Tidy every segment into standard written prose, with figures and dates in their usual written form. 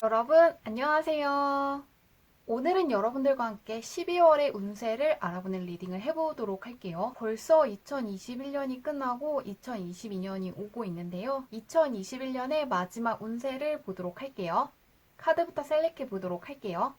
여러분, 안녕하세요. 오늘은 여러분들과 함께 12월의 운세를 알아보는 리딩을 해보도록 할게요. 벌써 2021년이 끝나고 2022년이 오고 있는데요. 2021년의 마지막 운세를 보도록 할게요. 카드부터 셀렉해 보도록 할게요.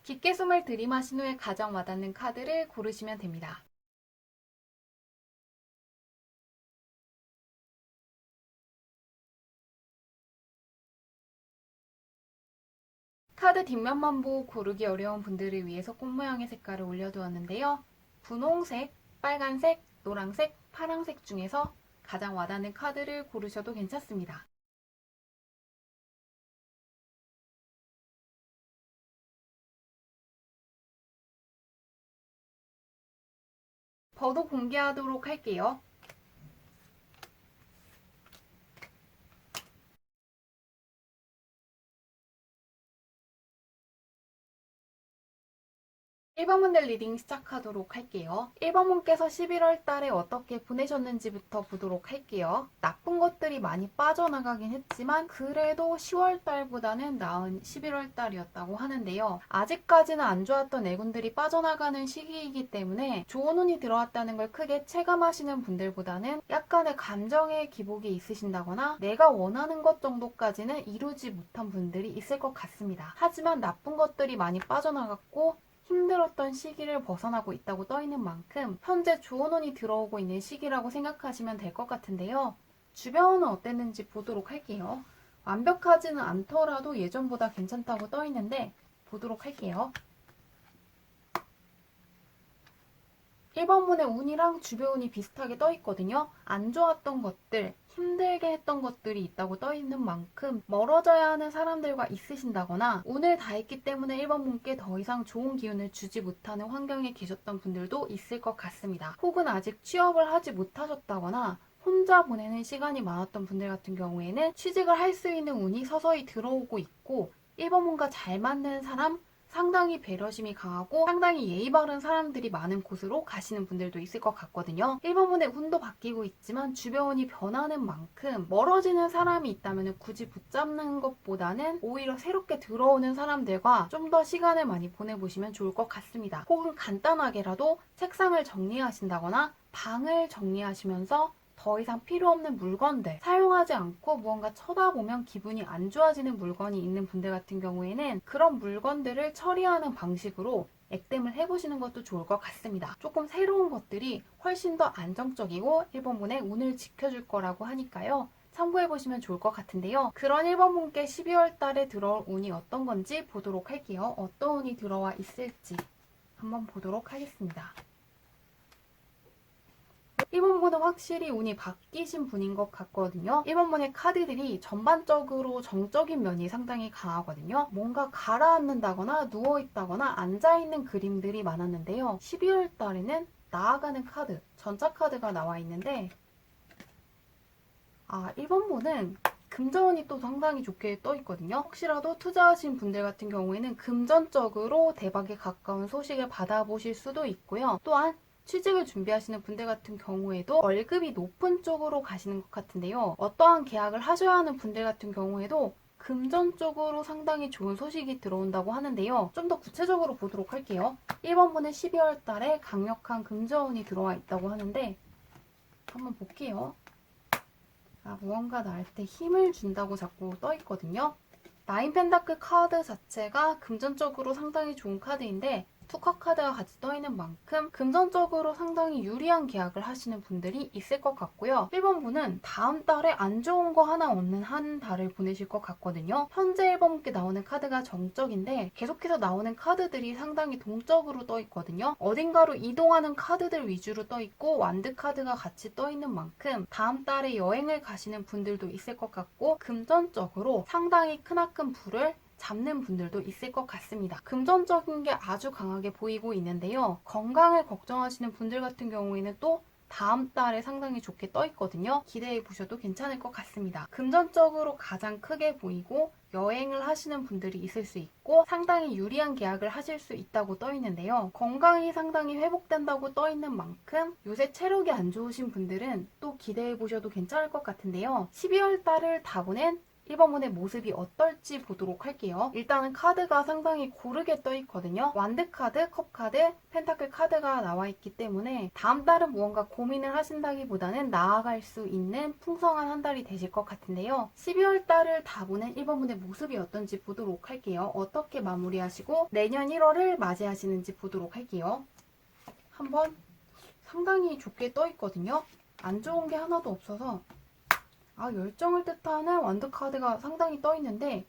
깊게 숨을 들이마신 후에 가장 와닿는 카드를 고르시면 됩니다. 카드 뒷면만 보고 고르기 어려운 분들을 위해서 꽃 모양의 색깔을 올려두었는데요. 분홍색, 빨간색, 노란색, 파란색 중에서 가장 와닿는 카드를 고르셔도 괜찮습니다. 번호 공개하도록 할게요. 1번 분들 리딩 시작하도록 할게요. 1번 분께서 11월 달에 어떻게 보내셨는지부터 보도록 할게요. 나쁜 것들이 많이 빠져나가긴 했지만 그래도 10월 달보다는 나은 11월 달이었다고 하는데요. 아직까지는 안 좋았던 내군들이 빠져나가는 시기이기 때문에 좋은 운이 들어왔다는 걸 크게 체감하시는 분들보다는 약간의 감정의 기복이 있으신다거나 내가 원하는 것 정도까지는 이루지 못한 분들이 있을 것 같습니다. 하지만 나쁜 것들이 많이 빠져나갔고 힘들었던 시기를 벗어나고 있다고 떠있는 만큼 현재 좋은 운이 들어오고 있는 시기라고 생각하시면 될 것 같은데요. 주변은 어땠는지 보도록 할게요. 완벽하지는 않더라도 예전보다 괜찮다고 떠있는데 보도록 할게요. 1번분의 운이랑 주변 운이 비슷하게 떠있거든요. 안 좋았던 것들, 힘들게 했던 것들이 있다고 떠있는 만큼 멀어져야 하는 사람들과 있으신다거나 운을 다했기 때문에 1번분께 더 이상 좋은 기운을 주지 못하는 환경에 계셨던 분들도 있을 것 같습니다. 혹은 아직 취업을 하지 못하셨다거나 혼자 보내는 시간이 많았던 분들 같은 경우에는 취직을 할 수 있는 운이 서서히 들어오고 있고 1번분과 잘 맞는 사람, 상당히 배려심이 강하고 상당히 예의 바른 사람들이 많은 곳으로 가시는 분들도 있을 것 같거든요. 1번분의 운도 바뀌고 있지만 주변이 변하는 만큼 멀어지는 사람이 있다면 굳이 붙잡는 것보다는 오히려 새롭게 들어오는 사람들과 좀 더 시간을 많이 보내보시면 좋을 것 같습니다. 혹은 간단하게라도 책상을 정리하신다거나 방을 정리하시면서 더 이상 필요 없는 물건들, 사용하지 않고 무언가 쳐다보면 기분이 안 좋아지는 물건이 있는 분들 같은 경우에는 그런 물건들을 처리하는 방식으로 액땜을 해보시는 것도 좋을 것 같습니다. 조금 새로운 것들이 훨씬 더 안정적이고 1번분의 운을 지켜줄 거라고 하니까요. 참고해보시면 좋을 것 같은데요. 그런 1번분께 12월 달에 들어올 운이 어떤 건지 보도록 할게요. 어떤 운이 들어와 있을지 한번 보도록 하겠습니다. 1번분은 확실히 운이 바뀌신 분인 것 같거든요. 1번분의 카드들이 전반적으로 정적인 면이 상당히 강하거든요. 뭔가 가라앉는다거나 누워있다거나 앉아있는 그림들이 많았는데요. 12월 달에는 나아가는 카드, 전차 카드가 나와 있는데 1번분은 금전운이 또 상당히 좋게 떠있거든요. 혹시라도 투자하신 분들 같은 경우에는 금전적으로 대박에 가까운 소식을 받아보실 수도 있고요. 또한 취직을 준비하시는 분들 같은 경우에도 월급이 높은 쪽으로 가시는 것 같은데요. 어떠한 계약을 하셔야 하는 분들 같은 경우에도 금전 쪽으로 상당히 좋은 소식이 들어온다고 하는데요. 좀 더 구체적으로 보도록 할게요. 1번분은 12월 달에 강력한 금전운이 들어와 있다고 하는데 한번 볼게요. 무언가 나할 때 힘을 준다고 자꾸 떠있거든요. 나인 펜다클 카드 자체가 금전적으로 상당히 좋은 카드인데 투커 카드가 같이 떠있는 만큼 금전적으로 상당히 유리한 계약을 하시는 분들이 있을 것 같고요. 1번분은 다음 달에 안 좋은 거 하나 없는 한 달을 보내실 것 같거든요. 현재 1번분께 나오는 카드가 정적인데 계속해서 나오는 카드들이 상당히 동적으로 떠있거든요. 어딘가로 이동하는 카드들 위주로 떠있고 완드 카드가 같이 떠있는 만큼 다음 달에 여행을 가시는 분들도 있을 것 같고 금전적으로 상당히 크나큰 부를 잡는 분들도 있을 것 같습니다. 금전적인 게 아주 강하게 보이고 있는데요. 건강을 걱정하시는 분들 같은 경우에는 또 다음 달에 상당히 좋게 떠 있거든요. 기대해 보셔도 괜찮을 것 같습니다. 금전적으로 가장 크게 보이고 여행을 하시는 분들이 있을 수 있고 상당히 유리한 계약을 하실 수 있다고 떠 있는데요. 건강이 상당히 회복된다고 떠 있는 만큼 요새 체력이 안 좋으신 분들은 또 기대해 보셔도 괜찮을 것 같은데요. 12월 달을 다 보낸 1번문의 모습이 어떨지 보도록 할게요. 일단은 카드가 상당히 고르게 떠 있거든요. 완드 카드, 컵 카드, 펜타클 카드가 나와 있기 때문에 다음 달은 무언가 고민을 하신다기보다는 나아갈 수 있는 풍성한 한 달이 되실 것 같은데요. 12월 달을 다 보낸 1번문의 모습이 어떤지 보도록 할게요. 어떻게 마무리하시고 내년 1월을 맞이하시는지 보도록 할게요. 한번 상당히 좋게 떠 있거든요. 안 좋은 게 하나도 없어서 열정을 뜻하는 완드 카드가 상당히 떠 있는데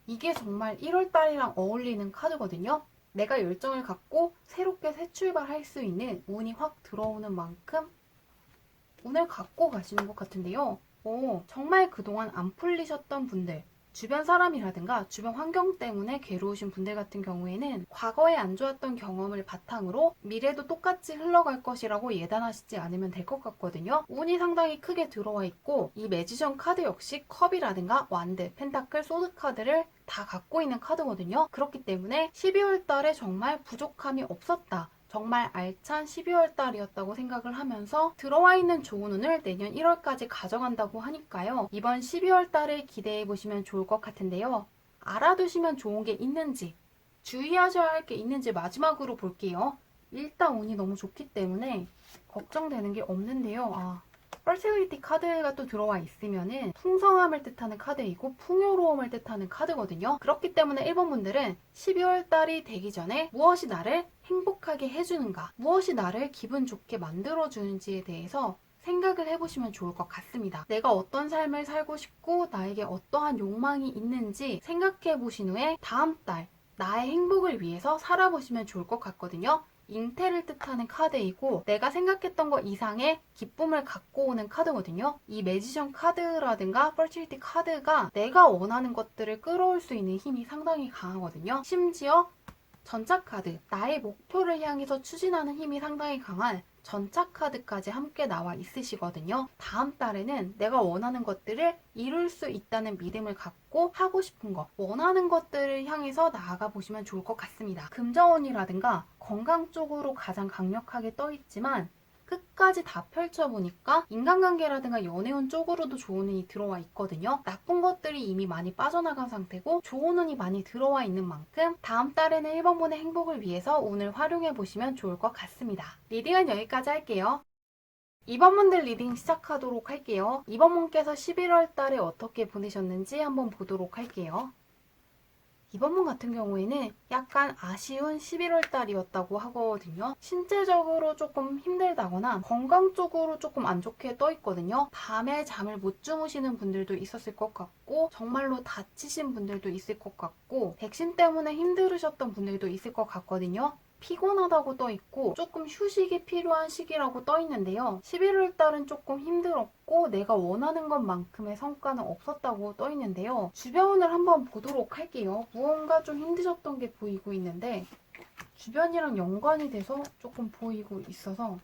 이게 정말 1월 달이랑 어울리는 카드거든요. 내가 열정을 갖고 새롭게 새 출발할 수 있는 운이 확 들어오는 만큼 운을 갖고 가시는 것 같은데요. 정말 그동안 안 풀리셨던 분들, 주변 사람이라든가 주변 환경 때문에 괴로우신 분들 같은 경우에는 과거에 안 좋았던 경험을 바탕으로 미래도 똑같이 흘러갈 것이라고 예단하시지 않으면 될 것 같거든요. 운이 상당히 크게 들어와 있고 이 매지션 카드 역시 컵이라든가 완드, 펜타클, 소드 카드를 다 갖고 있는 카드거든요. 그렇기 때문에 12월 달에 정말 부족함이 없었다. 정말 알찬 12월 달이었다고 생각을 하면서 들어와 있는 좋은 운을 내년 1월까지 가져간다고 하니까요. 이번 12월 달을 기대해 보시면 좋을 것 같은데요. 알아두시면 좋은 게 있는지, 주의하셔야 할 게 있는지 마지막으로 볼게요. 일단 운이 너무 좋기 때문에 걱정되는 게 없는데요. 퍼세비티 카드가 또 들어와 있으면은 풍성함을 뜻하는 카드이고 풍요로움을 뜻하는 카드거든요. 그렇기 때문에 1번 분들은 12월 달이 되기 전에 무엇이 나를 행복하게 해주는가, 무엇이 나를 기분 좋게 만들어주는지에 대해서 생각을 해보시면 좋을 것 같습니다. 내가 어떤 삶을 살고 싶고 나에게 어떠한 욕망이 있는지 생각해 보신 후에 다음 달 나의 행복을 위해서 살아보시면 좋을 것 같거든요. 잉태를 뜻하는 카드이고 내가 생각했던 것 이상의 기쁨을 갖고 오는 카드거든요. 이 매지션 카드라든가 퍼티리티 카드가 내가 원하는 것들을 끌어올 수 있는 힘이 상당히 강하거든요. 심지어 전차 카드, 나의 목표를 향해서 추진하는 힘이 상당히 강한 전차 카드까지 함께 나와 있으시거든요. 다음 달에는 내가 원하는 것들을 이룰 수 있다는 믿음을 갖고 하고 싶은 것, 원하는 것들을 향해서 나아가 보시면 좋을 것 같습니다. 금전운이라든가 건강 쪽으로 가장 강력하게 떠 있지만 끝까지 다 펼쳐보니까 인간관계라든가 연애운 쪽으로도 좋은 운이 들어와 있거든요. 나쁜 것들이 이미 많이 빠져나간 상태고 좋은 운이 많이 들어와 있는 만큼 다음 달에는 1번분의 행복을 위해서 운을 활용해 보시면 좋을 것 같습니다. 리딩은 여기까지 할게요. 2번 분들 리딩 시작하도록 할게요. 2번 분께서 11월 달에 어떻게 보내셨는지 한번 보도록 할게요. 2번 분 같은 경우에는 약간 아쉬운 11월 달이었다고 하거든요. 신체적으로 조금 힘들다거나 건강 쪽으로 조금 안 좋게 떠 있거든요. 밤에 잠을 못 주무시는 분들도 있었을 것 같고 정말로 다치신 분들도 있을 것 같고 백신 때문에 힘들으셨던 분들도 있을 것 같거든요. 피곤하다고 떠 있고 조금 휴식이 필요한 시기라고 떠 있는데요. 11월 달은 조금 힘들었고 내가 원하는 것만큼의 성과는 없었다고 떠 있는데요. 주변을 한번 보도록 할게요. 무언가 좀 힘드셨던 게 보이고 있는데 주변이랑 연관이 돼서 조금 보이고 있어서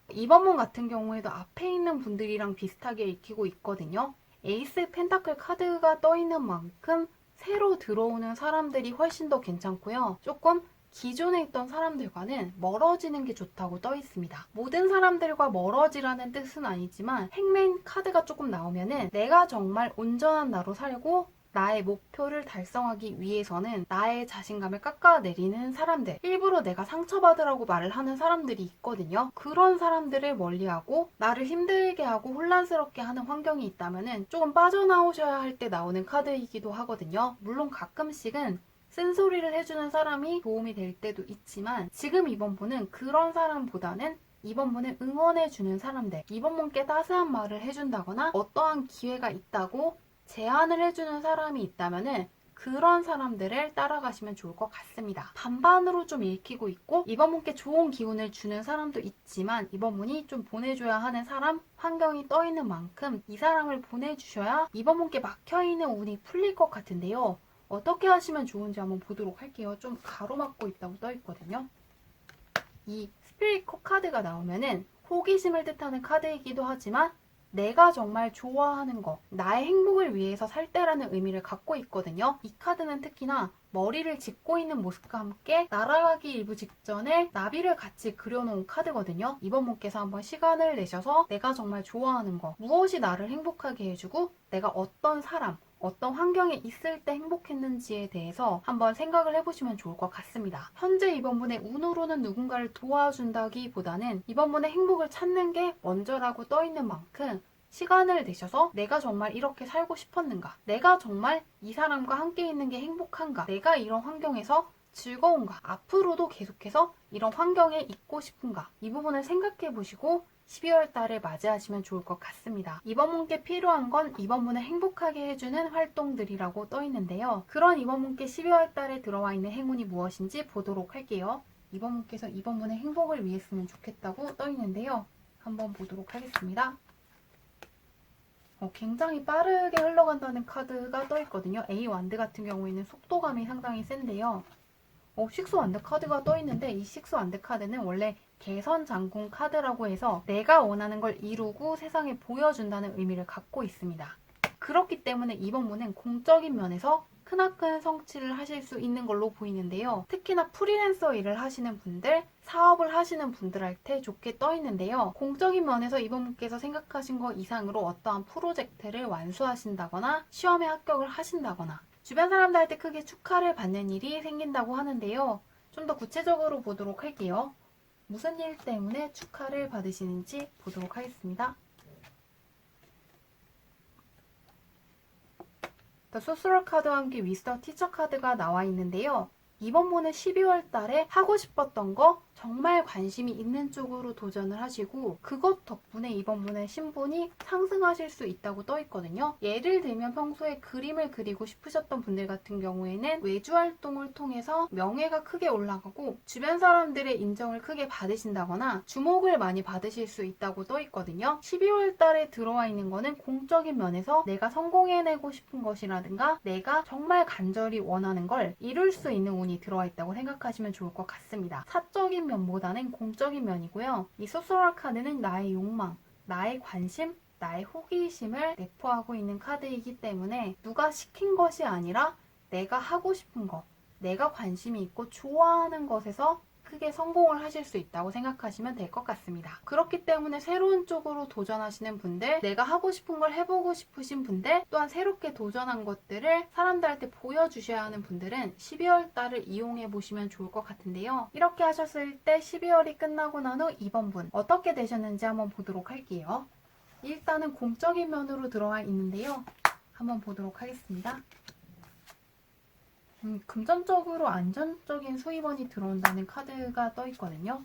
2번 문 같은 경우에도 앞에 있는 분들이랑 비슷하게 읽히고 있거든요. 에이스 펜타클 카드가 떠 있는 만큼 새로 들어오는 사람들이 훨씬 더 괜찮고요. 조금 기존에 있던 사람들과는 멀어지는 게 좋다고 떠 있습니다. 모든 사람들과 멀어지라는 뜻은 아니지만 행맨 카드가 조금 나오면은 내가 정말 온전한 나로 살고 나의 목표를 달성하기 위해서는 나의 자신감을 깎아내리는 사람들, 일부러 내가 상처받으라고 말을 하는 사람들이 있거든요. 그런 사람들을 멀리하고 나를 힘들게 하고 혼란스럽게 하는 환경이 있다면 조금 빠져나오셔야 할 때 나오는 카드이기도 하거든요. 물론 가끔씩은 쓴소리를 해주는 사람이 도움이 될 때도 있지만 지금 이번 분은 그런 사람보다는 이번 분을 응원해주는 사람들, 이번 분께 따스한 말을 해준다거나 어떠한 기회가 있다고 제안을 해주는 사람이 있다면은 그런 사람들을 따라가시면 좋을 것 같습니다. 반반으로 좀 읽히고 있고 이번 분께 좋은 기운을 주는 사람도 있지만 이번 분이 좀 보내줘야 하는 사람, 환경이 떠 있는 만큼 이 사람을 보내주셔야 이번 분께 막혀있는 운이 풀릴 것 같은데요. 어떻게 하시면 좋은지 한번 보도록 할게요. 좀 가로막고 있다고 떠 있거든요. 이 스피릿 카드가 나오면은 호기심을 뜻하는 카드이기도 하지만 내가 정말 좋아하는 거, 나의 행복을 위해서 살 때라는 의미를 갖고 있거든요. 이 카드는 특히나 머리를 짚고 있는 모습과 함께 날아가기 일부 직전에 나비를 같이 그려놓은 카드거든요. 이번 분께서 한번 시간을 내셔서 내가 정말 좋아하는 거, 무엇이 나를 행복하게 해주고 내가 어떤 사람, 어떤 환경에 있을 때 행복했는지에 대해서 한번 생각을 해보시면 좋을 것 같습니다. 현재 이번 분의 운으로는 누군가를 도와준다기보다는 이번 분의 행복을 찾는 게 먼저라고 떠있는 만큼 시간을 내셔서 내가 정말 이렇게 살고 싶었는가? 내가 정말 이 사람과 함께 있는 게 행복한가? 내가 이런 환경에서 즐거운가? 앞으로도 계속해서 이런 환경에 있고 싶은가? 이 부분을 생각해 보시고 12월 달을 맞이하시면 좋을 것 같습니다. 이번 분께 필요한 건 이번 분을 행복하게 해주는 활동들이라고 떠 있는데요. 그런 이번 분께 12월 달에 들어와 있는 행운이 무엇인지 보도록 할게요. 이번 분께서 이번 분의 행복을 위했으면 좋겠다고 떠 있는데요. 한번 보도록 하겠습니다. 굉장히 빠르게 흘러간다는 카드가 떠 있거든요. A 완드 같은 경우에는 속도감이 상당히 센데요. 식스 완드 카드가 떠 있는데 이 식스 완드 카드는 원래 개선 장군 카드라고 해서 내가 원하는 걸 이루고 세상에 보여준다는 의미를 갖고 있습니다. 그렇기 때문에 이번 분은 공적인 면에서 크나큰 성취를 하실 수 있는 걸로 보이는데요. 특히나 프리랜서 일을 하시는 분들, 사업을 하시는 분들한테 좋게 떠 있는데요. 공적인 면에서 이번 분께서 생각하신 것 이상으로 어떠한 프로젝트를 완수하신다거나 시험에 합격을 하신다거나 주변 사람들한테 크게 축하를 받는 일이 생긴다고 하는데요. 좀 더 구체적으로 보도록 할게요. 무슨 일 때문에 축하를 받으시는지 보도록 하겠습니다. 소스럴 카드와 함께 위스터 티처 카드가 나와 있는데요. 이번 분은 12월 달에 하고 싶었던 거 정말 관심이 있는 쪽으로 도전을 하시고 그것 덕분에 이번 분의 신분이 상승하실 수 있다고 떠 있거든요. 예를 들면 평소에 그림을 그리고 싶으셨던 분들 같은 경우에는 외주 활동을 통해서 명예가 크게 올라가고 주변 사람들의 인정을 크게 받으신다거나 주목을 많이 받으실 수 있다고 떠 있거든요. 12월 달에 들어와 있는 거는 공적인 면에서 내가 성공해내고 싶은 것이라든가 내가 정말 간절히 원하는 걸 이룰 수 있는 운이 들어와 있다고 생각하시면 좋을 것 같습니다. 사적인 면보다는 공적인 면이고요. 이 소스럴 카드는 나의 욕망, 나의 관심, 나의 호기심을 내포하고 있는 카드이기 때문에 누가 시킨 것이 아니라 내가 하고 싶은 것, 내가 관심이 있고 좋아하는 것에서 크게 성공을 하실 수 있다고 생각하시면 될 것 같습니다. 그렇기 때문에 새로운 쪽으로 도전하시는 분들, 내가 하고 싶은 걸 해보고 싶으신 분들, 또한 새롭게 도전한 것들을 사람들한테 보여주셔야 하는 분들은 12월 달을 이용해 보시면 좋을 것 같은데요. 이렇게 하셨을 때 12월이 끝나고 난 후 이번 분 어떻게 되셨는지 한번 보도록 할게요. 일단은 공적인 면으로 들어와 있는데요. 한번 보도록 하겠습니다. 금전적으로 안정적인 수입원이 들어온다는 카드가 떠 있거든요.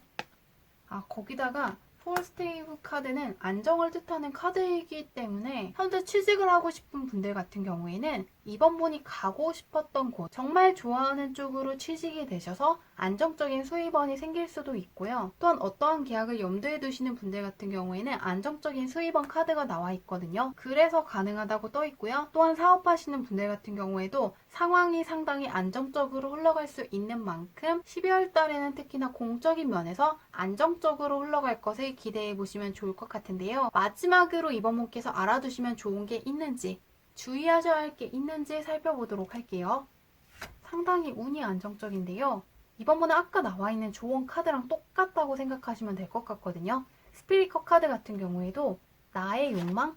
거기다가 폴스테이브 카드는 안정을 뜻하는 카드이기 때문에 현재 취직을 하고 싶은 분들 같은 경우에는 이번 분이 가고 싶었던 곳, 정말 좋아하는 쪽으로 취직이 되셔서 안정적인 수입원이 생길 수도 있고요. 또한 어떠한 계약을 염두에 두시는 분들 같은 경우에는 안정적인 수입원 카드가 나와 있거든요. 그래서 가능하다고 떠 있고요. 또한 사업하시는 분들 같은 경우에도 상황이 상당히 안정적으로 흘러갈 수 있는 만큼 12월 달에는 특히나 공적인 면에서 안정적으로 흘러갈 것을 기대해 보시면 좋을 것 같은데요. 마지막으로 이번 분께서 알아두시면 좋은 게 있는지, 주의하셔야 할 게 있는지 살펴보도록 할게요. 상당히 운이 안정적인데요. 이번 분은 아까 나와 있는 조언 카드랑 똑같다고 생각하시면 될 것 같거든요. 스피릿 카드 같은 경우에도 나의 욕망,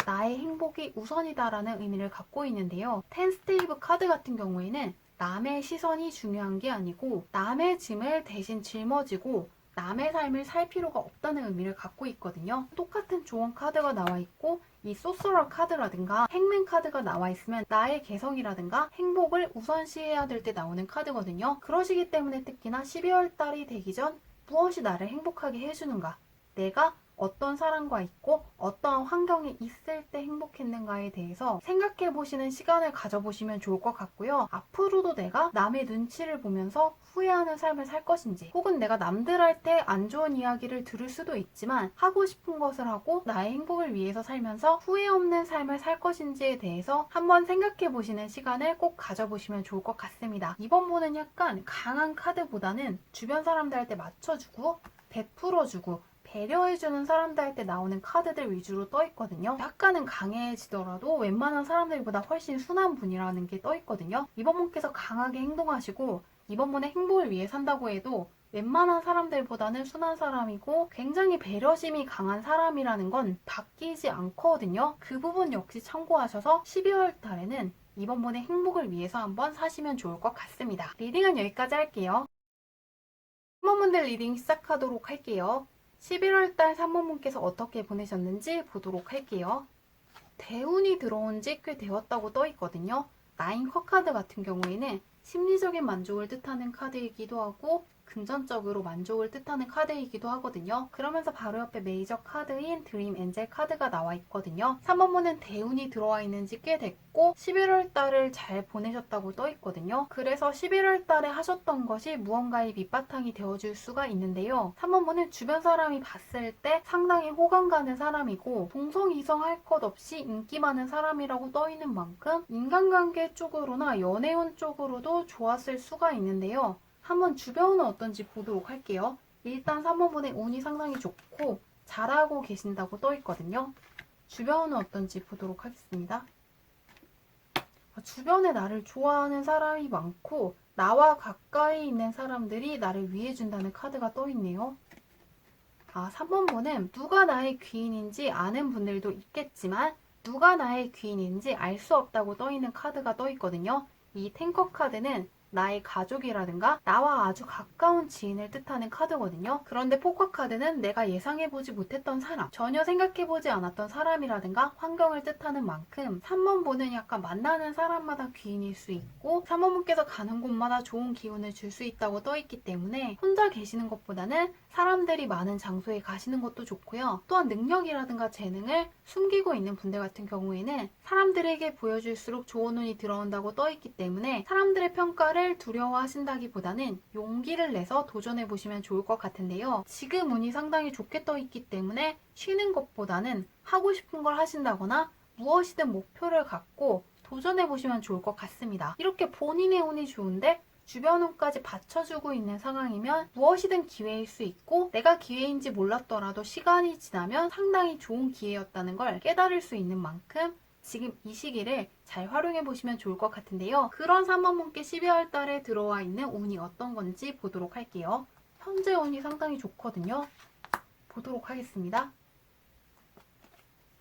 나의 행복이 우선이다라는 의미를 갖고 있는데요. 텐스테이브 카드 같은 경우에는 남의 시선이 중요한 게 아니고 남의 짐을 대신 짊어지고 남의 삶을 살 필요가 없다는 의미를 갖고 있거든요. 똑같은 조언 카드가 나와 있고 이 소서럴 카드라든가 행맨 카드가 나와 있으면 나의 개성이라든가 행복을 우선시해야 될 때 나오는 카드거든요. 그러시기 때문에 특히나 12월 달이 되기 전 무엇이 나를 행복하게 해주는가, 내가 어떤 사람과 있고 어떠한 환경에 있을 때 행복했는가에 대해서 생각해 보시는 시간을 가져보시면 좋을 것 같고요. 앞으로도 내가 남의 눈치를 보면서 후회하는 삶을 살 것인지, 혹은 내가 남들한테 안 좋은 이야기를 들을 수도 있지만 하고 싶은 것을 하고 나의 행복을 위해서 살면서 후회 없는 삶을 살 것인지에 대해서 한번 생각해 보시는 시간을 꼭 가져보시면 좋을 것 같습니다. 이번 분은 약간 강한 카드보다는 주변 사람들한테 맞춰주고 베풀어주고 배려해주는 사람들한테 나오는 카드들 위주로 떠있거든요. 약간은 강해지더라도 웬만한 사람들보다 훨씬 순한 분이라는 게 떠있거든요. 이번 분께서 강하게 행동하시고 이번 분의 행복을 위해 산다고 해도 웬만한 사람들보다는 순한 사람이고 굉장히 배려심이 강한 사람이라는 건 바뀌지 않거든요. 그 부분 역시 참고하셔서 12월 달에는 이번 분의 행복을 위해서 한번 사시면 좋을 것 같습니다. 리딩은 여기까지 할게요. 3번분들 리딩 시작하도록 할게요. 11월달 3번분께서 어떻게 보내셨는지 보도록 할게요. 대운이 들어온 지 꽤 되었다고 떠있거든요. 나인 컵 카드 같은 경우에는 심리적인 만족을 뜻하는 카드이기도 하고 금전적으로 만족을 뜻하는 카드이기도 하거든요. 그러면서 바로 옆에 메이저 카드인 드림 엔젤 카드가 나와 있거든요. 3번분은 대운이 들어와 있는지 꽤 됐고 11월 달을 잘 보내셨다고 떠 있거든요. 그래서 11월 달에 하셨던 것이 무언가의 밑바탕이 되어줄 수가 있는데요. 3번분은 주변 사람이 봤을 때 상당히 호감 가는 사람이고 동성이성 할 것 없이 인기 많은 사람이라고 떠 있는 만큼 인간관계 쪽으로나 연애운 쪽으로도 좋았을 수가 있는데요. 한번 주변은 어떤지 보도록 할게요. 일단 3번분의 운이 상당히 좋고 잘하고 계신다고 떠 있거든요. 주변은 어떤지 보도록 하겠습니다. 주변에 나를 좋아하는 사람이 많고 나와 가까이 있는 사람들이 나를 위해준다는 카드가 떠 있네요. 3번분은 누가 나의 귀인인지 아는 분들도 있겠지만 누가 나의 귀인인지 알 수 없다고 떠 있는 카드가 떠 있거든요. 이 탱커 카드는 나의 가족이라든가 나와 아주 가까운 지인을 뜻하는 카드거든요. 그런데 포커 카드는 내가 예상해보지 못했던 사람, 전혀 생각해보지 않았던 사람이라든가 환경을 뜻하는 만큼 3번분은 약간 만나는 사람마다 귀인일 수 있고 3번분께서 가는 곳마다 좋은 기운을 줄 수 있다고 떠있기 때문에 혼자 계시는 것보다는 사람들이 많은 장소에 가시는 것도 좋고요. 또한 능력이라든가 재능을 숨기고 있는 분들 같은 경우에는 사람들에게 보여줄수록 좋은 운이 들어온다고 떠있기 때문에 사람들의 평가를 두려워하신다기보다는 용기를 내서 도전해보시면 좋을 것 같은데요. 지금 운이 상당히 좋게 떠있기 때문에 쉬는 것보다는 하고 싶은 걸 하신다거나 무엇이든 목표를 갖고 도전해보시면 좋을 것 같습니다. 이렇게 본인의 운이 좋은데 주변 운까지 받쳐주고 있는 상황이면 무엇이든 기회일 수 있고 내가 기회인지 몰랐더라도 시간이 지나면 상당히 좋은 기회였다는 걸 깨달을 수 있는 만큼 지금 이 시기를 잘 활용해 보시면 좋을 것 같은데요. 그런 3번분께 12월 달에 들어와 있는 운이 어떤 건지 보도록 할게요. 현재 운이 상당히 좋거든요. 보도록 하겠습니다.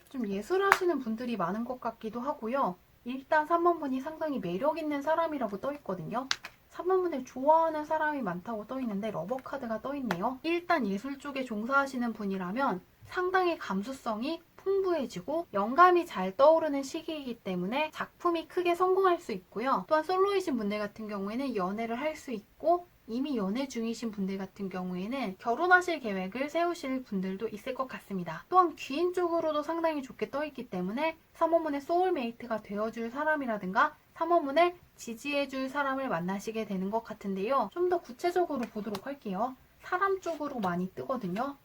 좀 예술하시는 분들이 많은 것 같기도 하고요. 일단 3번분이 상당히 매력 있는 사람이라고 떠 있거든요. 3번분을 좋아하는 사람이 많다고 떠 있는데 러버 카드가 떠 있네요. 일단 예술 쪽에 종사하시는 분이라면 상당히 감수성이 풍부해지고 영감이 잘 떠오르는 시기이기 때문에 작품이 크게 성공할 수 있고요. 또한 솔로이신 분들 같은 경우에는 연애를 할 수 있고 이미 연애 중이신 분들 같은 경우에는 결혼하실 계획을 세우실 분들도 있을 것 같습니다. 또한 귀인 쪽으로도 상당히 좋게 떠있기 때문에 3번분의 소울메이트가 되어줄 사람이라든가 3번분을 지지해줄 사람을 만나시게 되는 것 같은데요. 좀 더 구체적으로 보도록 할게요. 사람 쪽으로 많이 뜨거든요.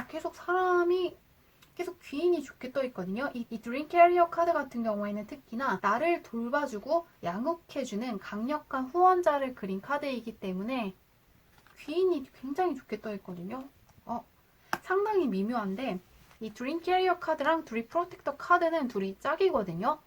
계속 사람이 계속 귀인이 좋게 떠있거든요. 이 드림 캐리어 카드 같은 경우에는 특히나 나를 돌봐주고 양육해주는 강력한 후원자를 그린 카드이기 때문에 귀인이 굉장히 좋게 떠있거든요. 상당히 미묘한데 이 드림 캐리어 카드랑 드림 프로텍터 카드는 둘이 짝이거든요.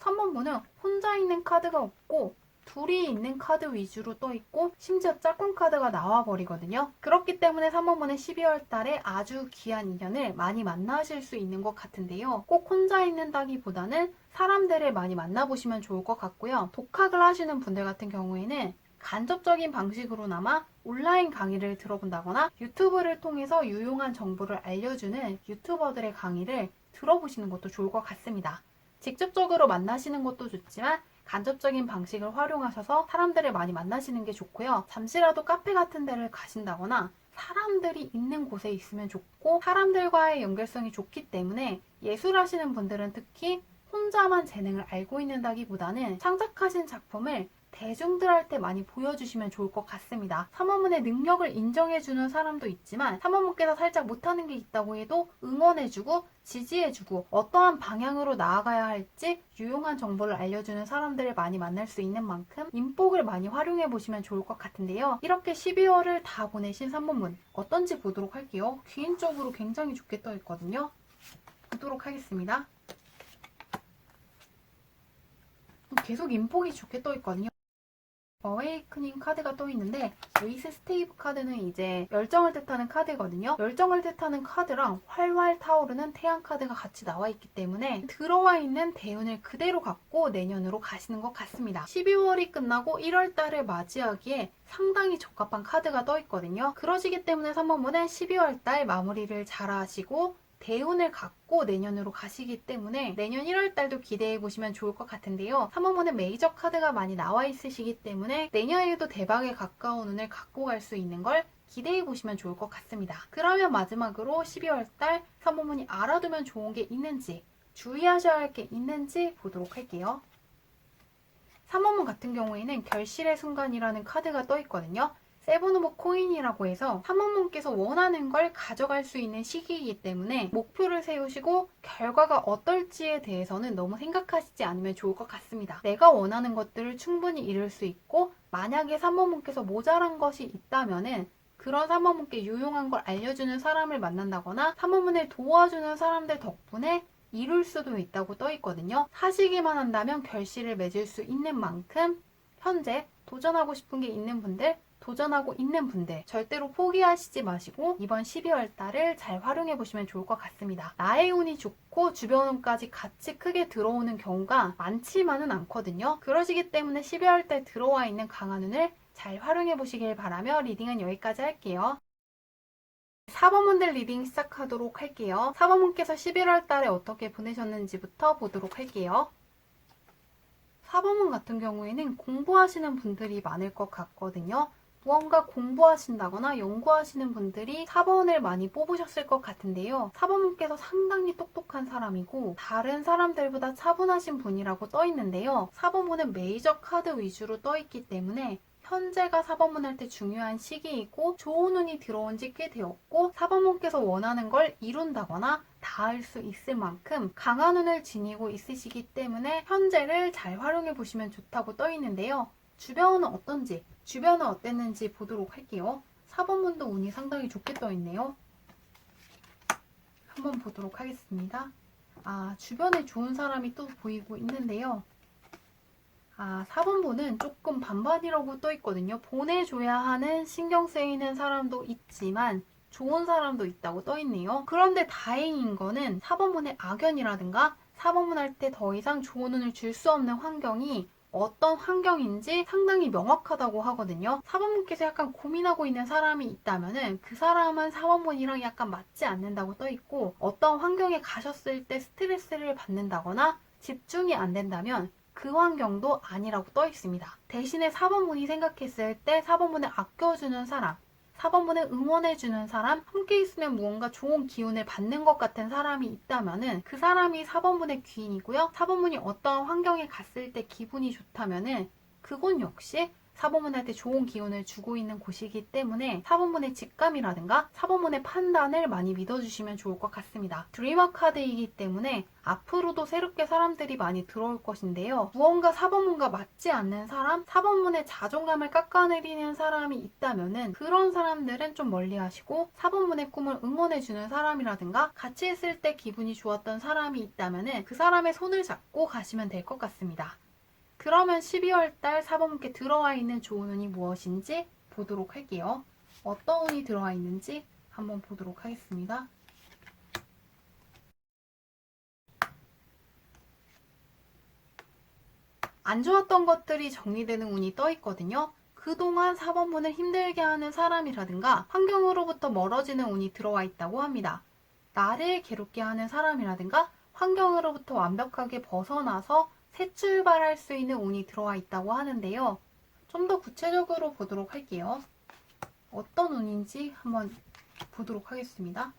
3번분은 혼자 있는 카드가 없고 둘이 있는 카드 위주로 떠있고 심지어 짝꿍 카드가 나와버리거든요. 그렇기 때문에 3번분은 12월 달에 아주 귀한 인연을 많이 만나실 수 있는 것 같은데요. 꼭 혼자 있는다기보다는 사람들을 많이 만나보시면 좋을 것 같고요. 독학을 하시는 분들 같은 경우에는 간접적인 방식으로나마 온라인 강의를 들어본다거나 유튜브를 통해서 유용한 정보를 알려주는 유튜버들의 강의를 들어보시는 것도 좋을 것 같습니다. 직접적으로 만나시는 것도 좋지만 간접적인 방식을 활용하셔서 사람들을 많이 만나시는 게 좋고요. 잠시라도 카페 같은 데를 가신다거나 사람들이 있는 곳에 있으면 좋고 사람들과의 연결성이 좋기 때문에 예술하시는 분들은 특히 혼자만 재능을 알고 있는다기보다는 창작하신 작품을 대중들한테 많이 보여주시면 좋을 것 같습니다. 사모문의 능력을 인정해주는 사람도 있지만 사모문께서 살짝 못하는 게 있다고 해도 응원해주고 지지해주고 어떠한 방향으로 나아가야 할지 유용한 정보를 알려주는 사람들을 많이 만날 수 있는 만큼 인복을 많이 활용해보시면 좋을 것 같은데요. 이렇게 12월을 다 보내신 사모문 어떤지 보도록 할게요. 개인적으로 굉장히 좋게 떠있거든요. 보도록 하겠습니다. 계속 인복이 좋게 떠있거든요. 어웨이크닝 카드가 떠있는데 에이스 스테이브 카드는 이제 열정을 뜻하는 카드거든요. 열정을 뜻하는 카드랑 활활 타오르는 태양 카드가 같이 나와 있기 때문에 들어와 있는 대운을 그대로 갖고 내년으로 가시는 것 같습니다. 12월이 끝나고 1월 달을 맞이하기에 상당히 적합한 카드가 떠있거든요. 그러시기 때문에 3번분은 12월 달 마무리를 잘 하시고 대운을 갖고 내년으로 가시기 때문에 내년 1월 달도 기대해 보시면 좋을 것 같은데요. 3번분은 메이저 카드가 많이 나와 있으시기 때문에 내년에도 대박에 가까운 운을 갖고 갈 수 있는 걸 기대해 보시면 좋을 것 같습니다. 그러면 마지막으로 12월 달 3번분이 알아두면 좋은 게 있는지 주의하셔야 할 게 있는지 보도록 할게요. 3번분 같은 경우에는 결실의 순간이라는 카드가 떠 있거든요. 세븐 오브 코인이라고 해서 사모님께서 원하는 걸 가져갈 수 있는 시기이기 때문에 목표를 세우시고 결과가 어떨지에 대해서는 너무 생각하시지 않으면 좋을 것 같습니다. 내가 원하는 것들을 충분히 이룰 수 있고 만약에 사모님께서 모자란 것이 있다면은 그런 사모님께 유용한 걸 알려주는 사람을 만난다거나 사모님을 도와주는 사람들 덕분에 이룰 수도 있다고 떠 있거든요. 사시기만 한다면 결실을 맺을 수 있는 만큼 현재 도전하고 싶은 게 있는 분들 도전하고 있는 분들 절대로 포기하시지 마시고 이번 12월 달을 잘 활용해 보시면 좋을 것 같습니다. 나의 운이 좋고 주변 운까지 같이 크게 들어오는 경우가 많지만은 않거든요. 그러시기 때문에 12월 달 들어와 있는 강한 운을 잘 활용해 보시길 바라며 리딩은 여기까지 할게요. 4번분들 리딩 시작하도록 할게요. 4번분께서 11월 달에 어떻게 보내셨는지부터 보도록 할게요. 4번분 같은 경우에는 공부하시는 분들이 많을 것 같거든요. 무언가 공부하신다거나 연구하시는 분들이 4번을 많이 뽑으셨을 것 같은데요. 4번분께서 상당히 똑똑한 사람이고 다른 사람들보다 차분하신 분이라고 떠 있는데요. 4번분은 메이저 카드 위주로 떠 있기 때문에 현재가 4번분 할 때 중요한 시기이고 좋은 운이 들어온 지 꽤 되었고 4번분께서 원하는 걸 이룬다거나 닿을 수 있을 만큼 강한 운을 지니고 있으시기 때문에 현재를 잘 활용해 보시면 좋다고 떠 있는데요. 주변은 어떤지, 주변은 어땠는지 보도록 할게요. 4번분도 운이 상당히 좋게 떠 있네요. 한번 보도록 하겠습니다. 주변에 좋은 사람이 또 보이고 있는데요. 4번분은 조금 반반이라고 떠 있거든요. 보내줘야 하는 신경 쓰이는 사람도 있지만 좋은 사람도 있다고 떠 있네요. 그런데 다행인 거는 4번분의 악연이라든가 4번분 할 때 더 이상 좋은 운을 줄 수 없는 환경이 어떤 환경인지 상당히 명확하다고 하거든요. 4번분께서 약간 고민하고 있는 사람이 있다면은 그 사람은 4번분이랑 약간 맞지 않는다고 떠 있고 어떤 환경에 가셨을 때 스트레스를 받는다거나 집중이 안 된다면 그 환경도 아니라고 떠 있습니다. 대신에 4번분이 생각했을 때 4번분을 아껴주는 사람, 4번분을 응원해주는 사람, 함께 있으면 무언가 좋은 기운을 받는 것 같은 사람이 있다면은 그 사람이 4번분의 귀인이고요. 4번분이 어떠한 환경에 갔을 때 기분이 좋다면은 그건 역시 4번분 할 때 좋은 기운을 주고 있는 곳이기 때문에 4번분의 직감이라든가 4번분의 판단을 많이 믿어주시면 좋을 것 같습니다. 드리머 카드이기 때문에 앞으로도 새롭게 사람들이 많이 들어올 것인데요. 무언가 4번분과 맞지 않는 사람, 4번분의 자존감을 깎아내리는 사람이 있다면은 그런 사람들은 좀 멀리 하시고 4번분의 꿈을 응원해주는 사람이라든가 같이 있을 때 기분이 좋았던 사람이 있다면은 그 사람의 손을 잡고 가시면 될 것 같습니다. 그러면 12월 달 4번분께 들어와 있는 좋은 운이 무엇인지 보도록 할게요. 어떤 운이 들어와 있는지 한번 보도록 하겠습니다. 안 좋았던 것들이 정리되는 운이 떠 있거든요. 그동안 4번분을 힘들게 하는 사람이라든가 환경으로부터 멀어지는 운이 들어와 있다고 합니다. 나를 괴롭게 하는 사람이라든가 환경으로부터 완벽하게 벗어나서 새 출발할 수 있는 운이 들어와 있다고 하는데요. 좀 더 구체적으로 보도록 할게요. 어떤 운인지 한번 보도록 하겠습니다.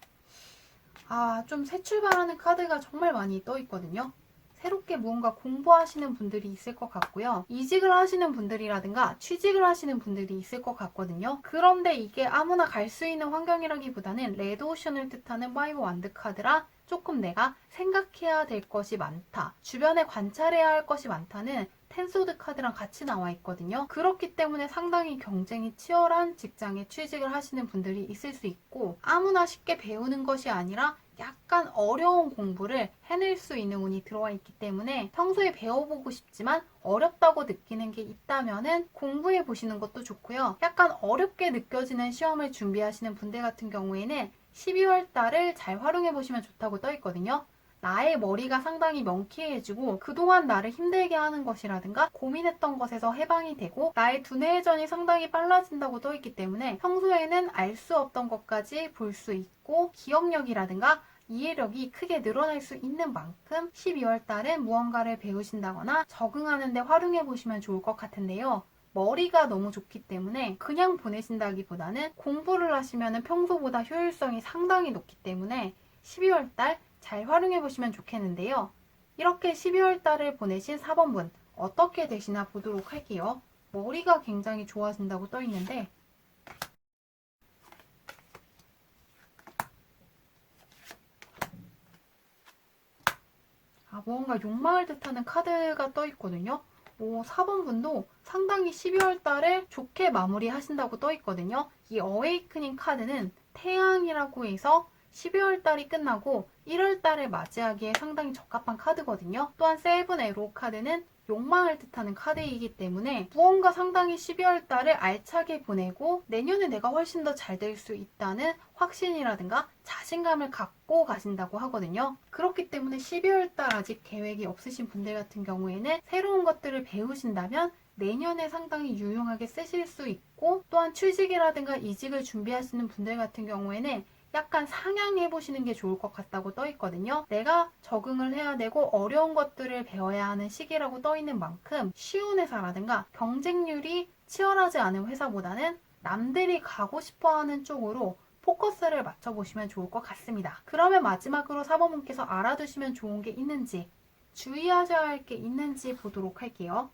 좀 새 출발하는 카드가 정말 많이 떠 있거든요. 새롭게 무언가 공부하시는 분들이 있을 것 같고요. 이직을 하시는 분들이라든가 취직을 하시는 분들이 있을 것 같거든요. 그런데 이게 아무나 갈 수 있는 환경이라기보다는 레드오션을 뜻하는 5 완드 카드라 조금 내가 생각해야 될 것이 많다. 주변에 관찰해야 할 것이 많다는 텐소드 카드랑 같이 나와 있거든요. 그렇기 때문에 상당히 경쟁이 치열한 직장에 취직을 하시는 분들이 있을 수 있고 아무나 쉽게 배우는 것이 아니라 약간 어려운 공부를 해낼 수 있는 운이 들어와 있기 때문에 평소에 배워보고 싶지만 어렵다고 느끼는 게 있다면은 공부해 보시는 것도 좋고요. 약간 어렵게 느껴지는 시험을 준비하시는 분들 같은 경우에는 12월 달을 잘 활용해 보시면 좋다고 떠 있거든요. 나의 머리가 상당히 명쾌해지고 그동안 나를 힘들게 하는 것이라든가 고민했던 것에서 해방이 되고 나의 두뇌 회전이 상당히 빨라진다고 떠 있기 때문에 평소에는 알 수 없던 것까지 볼 수 있고 기억력이라든가 이해력이 크게 늘어날 수 있는 만큼 12월 달은 무언가를 배우신다거나 적응하는 데 활용해 보시면 좋을 것 같은데요. 머리가 너무 좋기 때문에 그냥 보내신다기보다는 공부를 하시면 평소보다 효율성이 상당히 높기 때문에 12월 달 잘 활용해 보시면 좋겠는데요. 이렇게 12월 달을 보내신 4번분 어떻게 되시나 보도록 할게요. 머리가 굉장히 좋아진다고 떠 있는데 무언가 욕망을 뜻하는 카드가 떠 있거든요. 4번분도 상당히 12월 달에 좋게 마무리하신다고 떠 있거든요. 이 어웨이크닝 카드는 태양이라고 해서 12월 달이 끝나고 1월 달을 맞이하기에 상당히 적합한 카드거든요. 또한 세븐 에로 카드는 욕망을 뜻하는 카드이기 때문에 무언가 상당히 12월 달을 알차게 보내고 내년에 내가 훨씬 더 잘 될 수 있다는 확신이라든가 자신감을 갖고 가신다고 하거든요. 그렇기 때문에 12월 달 아직 계획이 없으신 분들 같은 경우에는 새로운 것들을 배우신다면 내년에 상당히 유용하게 쓰실 수 있고 또한 취직이라든가 이직을 준비하시는 분들 같은 경우에는 약간 상향해 보시는 게 좋을 것 같다고 떠 있거든요. 내가 적응을 해야 되고 어려운 것들을 배워야 하는 시기라고 떠 있는 만큼 쉬운 회사라든가 경쟁률이 치열하지 않은 회사보다는 남들이 가고 싶어 하는 쪽으로 포커스를 맞춰보시면 좋을 것 같습니다. 그러면 마지막으로 4번분께서 알아두시면 좋은 게 있는지 주의하셔야 할 게 있는지 보도록 할게요.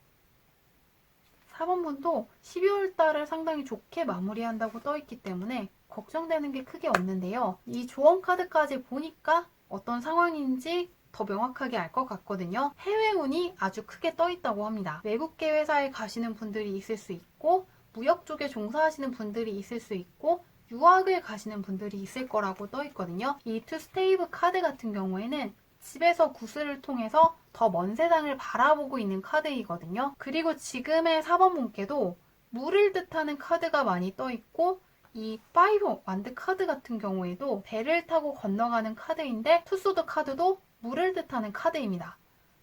4번분도 12월 달을 상당히 좋게 마무리한다고 떠 있기 때문에 걱정되는 게 크게 없는데요. 이 조언 카드까지 보니까 어떤 상황인지 더 명확하게 알 것 같거든요. 해외운이 아주 크게 떠 있다고 합니다. 외국계 회사에 가시는 분들이 있을 수 있고 무역 쪽에 종사하시는 분들이 있을 수 있고 유학을 가시는 분들이 있을 거라고 떠 있거든요. 이 투스테이브 카드 같은 경우에는 집에서 구슬을 통해서 더 먼 세상을 바라보고 있는 카드이거든요. 그리고 지금의 4번분께도 물을 뜻하는 카드가 많이 떠 있고 이 5 완드 카드 같은 경우에도 배를 타고 건너가는 카드인데 투소드 카드도 물을 뜻하는 카드입니다.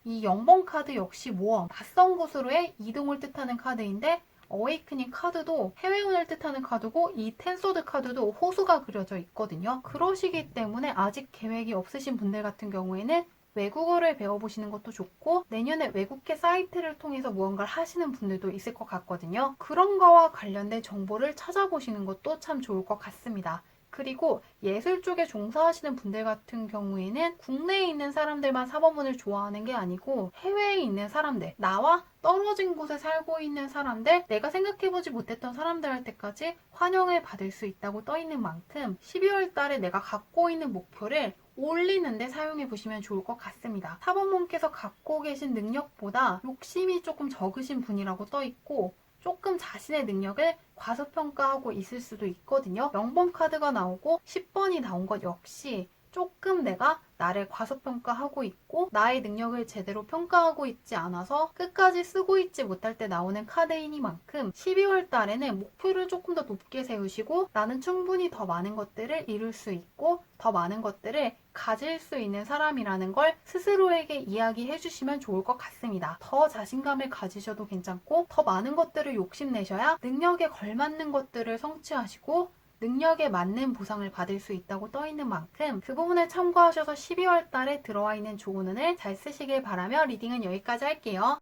이 0번 카드 역시 모험, 낯선 곳으로의 이동을 뜻하는 카드인데 어웨이크닝 카드도 해외운을 뜻하는 카드고 이 텐소드 카드도 호수가 그려져 있거든요. 그러시기 때문에 아직 계획이 없으신 분들 같은 경우에는 외국어를 배워보시는 것도 좋고 내년에 외국계 사이트를 통해서 무언가를 하시는 분들도 있을 것 같거든요. 그런 거와 관련된 정보를 찾아보시는 것도 참 좋을 것 같습니다. 그리고 예술 쪽에 종사하시는 분들 같은 경우에는 국내에 있는 사람들만 4번분을 좋아하는 게 아니고 해외에 있는 사람들, 나와 떨어진 곳에 살고 있는 사람들, 내가 생각해보지 못했던 사람들한테까지 환영을 받을 수 있다고 떠 있는 만큼 12월 달에 내가 갖고 있는 목표를 올리는데 사용해 보시면 좋을 것 같습니다. 4번분께서 갖고 계신 능력보다 욕심이 조금 적으신 분이라고 떠 있고 조금 자신의 능력을 과소평가하고 있을 수도 있거든요. 0번 카드가 나오고 10번이 나온 것 역시 조금 내가 나를 과소평가하고 있고 나의 능력을 제대로 평가하고 있지 않아서 끝까지 쓰고 있지 못할 때 나오는 카드이니만큼 12월 달에는 목표를 조금 더 높게 세우시고 나는 충분히 더 많은 것들을 이룰 수 있고 더 많은 것들을 가질 수 있는 사람이라는 걸 스스로에게 이야기해 주시면 좋을 것 같습니다. 더 자신감을 가지셔도 괜찮고 더 많은 것들을 욕심내셔야 능력에 걸맞는 것들을 성취하시고 능력에 맞는 보상을 받을 수 있다고 떠 있는 만큼 그 부분을 참고하셔서 12월 달에 들어와 있는 좋은 운을 잘 쓰시길 바라며 리딩은 여기까지 할게요.